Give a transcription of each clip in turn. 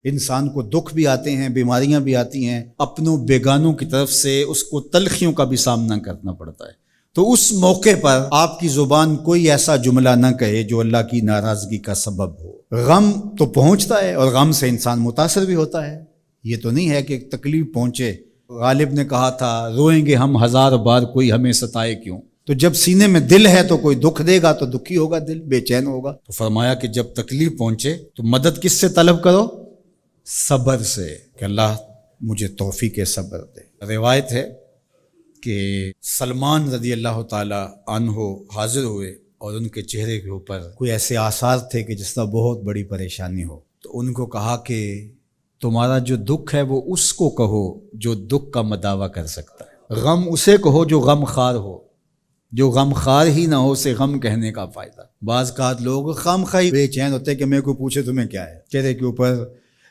انسان کو دکھ بھی آتے ہیں، بیماریاں بھی آتی ہیں، اپنوں بیگانوں کی طرف سے اس کو تلخیوں کا بھی سامنا کرنا پڑتا ہے۔ تو اس موقع پر آپ کی زبان کوئی ایسا جملہ نہ کہے جو اللہ کی ناراضگی کا سبب ہو۔ غم تو پہنچتا ہے اور غم سے انسان متاثر بھی ہوتا ہے، یہ تو نہیں ہے کہ تکلیف پہنچے۔ غالب نے کہا تھا روئیں گے ہم 1000 بار کوئی ہمیں ستائے کیوں۔ تو جب سینے میں دل ہے تو کوئی دکھ دے گا تو دکھی ہوگا، دل بے چین ہوگا۔ تو فرمایا کہ جب تکلیف پہنچے تو مدد کس سے طلب کرو؟ صبر سے، کہ اللہ مجھے توفیق صبر دے۔ روایت ہے کہ سلمان رضی اللہ تعالی عنہ حاضر ہوئے اور ان کے چہرے کے اوپر کوئی ایسے آثار تھے کہ جس طرح بہت بڑی پریشانی ہو۔ تو ان کو کہا کہ تمہارا جو دکھ ہے وہ اس کو کہو جو دکھ کا مداوع کر سکتا ہے، غم اسے کہو جو غم خار ہو، جو غم خار ہی نہ ہو اسے غم کہنے کا فائدہ۔ بعض اوقات لوگ خام خواہ بے چین ہوتے کہ میرے کو پوچھے تمہیں کیا ہے، چہرے کے اوپر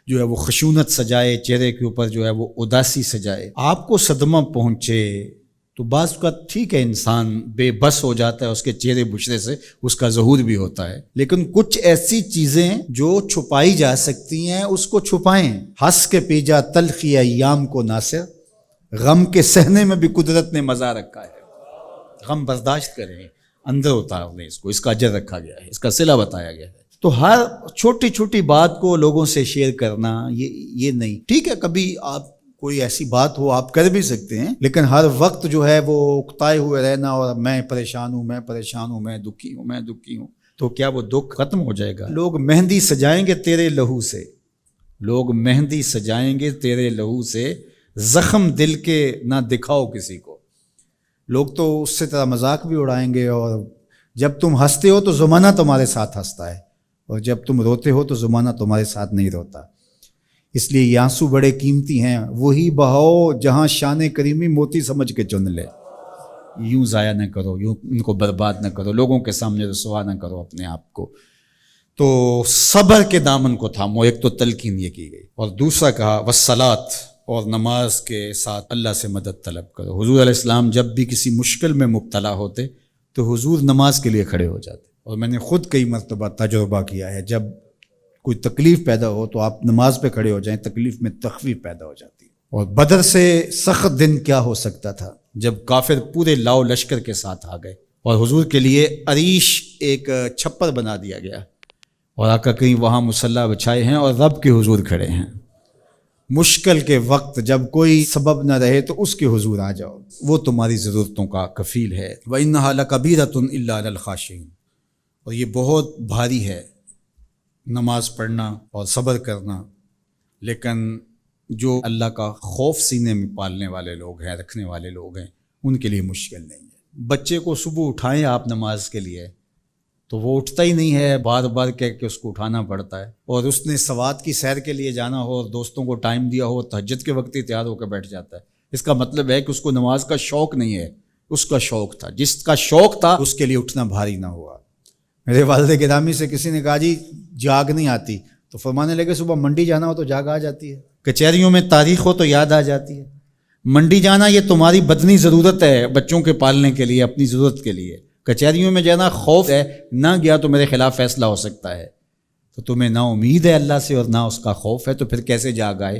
جو ہے وہ خشونت سجائے، چہرے کے اوپر جو ہے وہ اداسی سجائے۔ آپ کو صدمہ پہنچے تو بعض اوقات ٹھیک ہے، انسان بے بس ہو جاتا ہے، اس کے چہرے بشرے سے اس کا ظہور بھی ہوتا ہے، لیکن کچھ ایسی چیزیں جو چھپائی جا سکتی ہیں اس کو چھپائیں۔ ہنس کے پی جا تلخی ایام کو ناصر، غم کے سہنے میں بھی قدرت نے مزہ رکھا ہے۔ غم برداشت کریں، اندر اتار لیں اس کو، اس کا اجر رکھا گیا ہے، اس کا صلہ بتایا گیا ہے۔ تو ہر چھوٹی چھوٹی بات کو لوگوں سے شیئر کرنا یہ نہیں ٹھیک ہے، کبھی آپ کوئی ایسی بات ہو آپ کر بھی سکتے ہیں، لیکن ہر وقت جو ہے وہ اکتائے ہوئے رہنا اور میں پریشان ہوں، میں پریشان ہوں، میں دکھی ہوں، میں دکھی ہوں، تو کیا وہ دکھ ختم ہو جائے گا؟ لوگ مہندی سجائیں گے تیرے لہو سے، لوگ مہندی سجائیں گے تیرے لہو سے، زخم دل کے نہ دکھاؤ کسی کو۔ لوگ تو اس سے طرح مذاق بھی اڑائیں گے، اور جب تم ہنستے ہو تو زمانہ تمہارے ساتھ ہنستا ہے، اور جب تم روتے ہو تو زمانہ تمہارے ساتھ نہیں روتا۔ اس لیے یہ آنسو بڑے قیمتی ہیں، وہی بہاؤ جہاں شان کریمی موتی سمجھ کے چن لے۔ یوں ضائع نہ کرو، یوں ان کو برباد نہ کرو، لوگوں کے سامنے رسوا نہ کرو اپنے آپ کو۔ تو صبر کے دامن کو تھامو، ایک تو تلقین یہ کی گئی، اور دوسرا کہا والصلاۃ، اور نماز کے ساتھ اللہ سے مدد طلب کرو۔ حضور علیہ السلام جب بھی کسی مشکل میں مبتلا ہوتے تو حضور نماز کے لیے کھڑے ہو جاتے، اور میں نے خود کئی مرتبہ تجربہ کیا ہے، جب کوئی تکلیف پیدا ہو تو آپ نماز پہ کھڑے ہو جائیں، تکلیف میں تخفیف پیدا ہو جاتی ہے۔ اور بدر سے سخت دن کیا ہو سکتا تھا جب کافر پورے لاؤ لشکر کے ساتھ آ گئے، اور حضور کے لیے عریش ایک چھپر بنا دیا گیا، اور آقا کہیں وہاں مصلی بچھائے ہیں اور رب کے حضور کھڑے ہیں۔ مشکل کے وقت جب کوئی سبب نہ رہے تو اس کے حضور آ جاؤ، وہ تمہاری ضرورتوں کا کفیل ہے۔ وَإِنَّهَا لَكَبِيرَةٌ إِلَّا عَلَى الْخَاشِعِينَ، اور یہ بہت بھاری ہے نماز پڑھنا اور صبر کرنا، لیکن جو اللہ کا خوف سینے میں پالنے والے لوگ ہیں، رکھنے والے لوگ ہیں، ان کے لیے مشکل نہیں ہے۔ بچے کو صبح اٹھائیں آپ نماز کے لیے تو وہ اٹھتا ہی نہیں ہے، بار بار کہہ کے اس کو اٹھانا پڑتا ہے، اور اس نے سوات کی سیر کے لیے جانا ہو اور دوستوں کو ٹائم دیا ہو، تہجد کے وقت ہی تیار ہو کے بیٹھ جاتا ہے۔ اس کا مطلب ہے کہ اس کو نماز کا شوق نہیں ہے، اس کا شوق تھا، جس کا شوق تھا اس کے لیے اٹھنا بھاری نہ ہوا۔ میرے والد گرامی سے کسی نے کہا جی جاگ نہیں آتی، تو فرمانے لگے صبح منڈی جانا ہو تو جاگ آ جاتی ہے، کچہریوں میں تاریخ ہو تو یاد آ جاتی ہے۔ منڈی جانا یہ تمہاری بدنی ضرورت ہے بچوں کے پالنے کے لیے، اپنی ضرورت کے لیے۔ کچہریوں میں جانا خوف ہے، نہ گیا تو میرے خلاف فیصلہ ہو سکتا ہے، تو تمہیں نہ امید ہے اللہ سے اور نہ اس کا خوف ہے، تو پھر کیسے جاگ آئے؟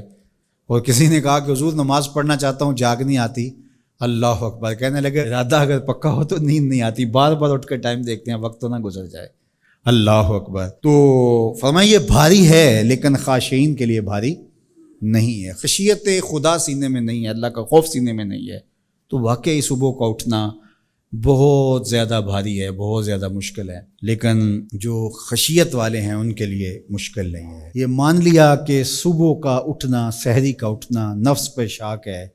اور کسی نے کہا کہ حضور نماز پڑھنا چاہتا ہوں، جاگ نہیں آتی۔ اللہ اکبر، کہنے لگے ارادہ اگر پکا ہو تو نیند نہیں آتی، بار بار اٹھ کے ٹائم دیکھتے ہیں وقت تو نہ گزر جائے۔ اللہ اکبر۔ تو فرمایا یہ بھاری ہے لیکن خاشعین کے لیے بھاری نہیں ہے، خشیت خدا سینے میں نہیں ہے، اللہ کا خوف سینے میں نہیں ہے، تو واقعی صبح کا اٹھنا بہت زیادہ بھاری ہے، بہت زیادہ مشکل ہے، لیکن جو خشیت والے ہیں ان کے لیے مشکل نہیں ہے۔ یہ مان لیا کہ صبح کا اٹھنا، سحری کا اٹھنا نفس پہ شاک ہے،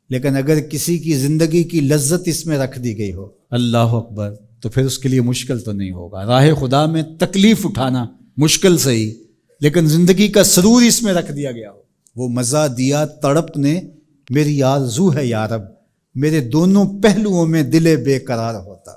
لیکن اگر کسی کی زندگی کی لذت اس میں رکھ دی گئی ہو، اللہ اکبر، تو پھر اس کے لیے مشکل تو نہیں ہوگا۔ راہ خدا میں تکلیف اٹھانا مشکل صحیح، لیکن زندگی کا سرور اس میں رکھ دیا گیا ہو۔ وہ مزہ دیا تڑپ نے میری آرزو ہے یا رب، میرے دونوں پہلوؤں میں دل بے قرار ہوتا۔